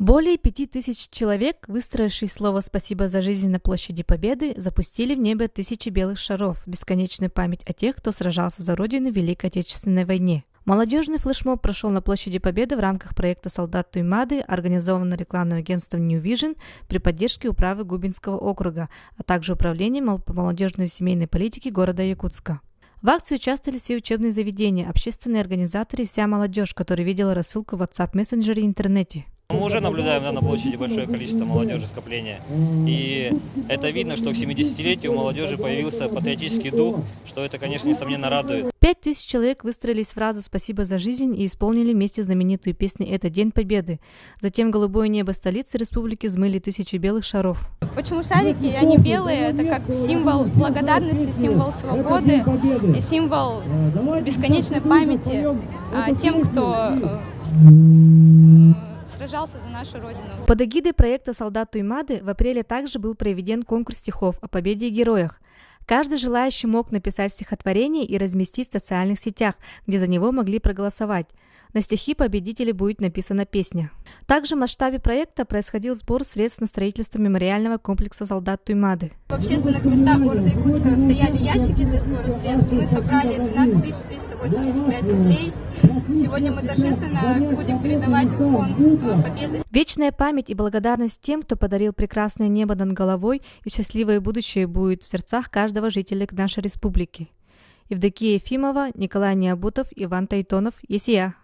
Более 5000 человек, выстроившие слово «Спасибо за жизнь» на площади Победы, запустили в небо тысячи белых шаров, бесконечную память о тех, кто сражался за Родину в Великой Отечественной войне. Молодежный флешмоб прошел на площади Победы в рамках проекта «Солдат Туймады», организованного рекламным агентством New Vision при поддержке управы Губинского округа, а также управлением по молодежной и семейной политике города Якутска. В акции участвовали все учебные заведения, общественные организаторы и вся молодежь, которая видела рассылку в WhatsApp мессенджере и интернете. Мы уже наблюдаем на площади большое количество молодежи, скопления. И это видно, что к 70-летию у молодежи появился патриотический дух, что это, конечно, несомненно радует. 5000 человек выстроились в фразу «Спасибо за жизнь» и исполнили вместе знаменитую песню «Это День Победы». Затем голубое небо столицы республики взмыли тысячи белых шаров. Почему шарики, они белые? Это как символ благодарности, символ свободы и символ бесконечной памяти тем, кто сражался за нашу Родину. Под эгидой проекта «Солдат Туймады» в апреле также был проведен конкурс стихов о победе и героях. Каждый желающий мог написать стихотворение и разместить в социальных сетях, где за него могли проголосовать. На стихи победителей будет написана песня. Также в масштабе проекта происходил сбор средств на строительство мемориального комплекса «Солдат Туймады». В общественных местах города Якутска стояли ящики для сбора средств. Мы собрали 12 385 рублей. Сегодня мы торжественно будем передавать их в фонд Победы. Вечная память и благодарность тем, кто подарил прекрасное небо над головой, и счастливое будущее будет в сердцах каждого жителя нашей республики. Евдокия Ефимова, Николай Необутов, Иван Тайтонов, ЕСИА.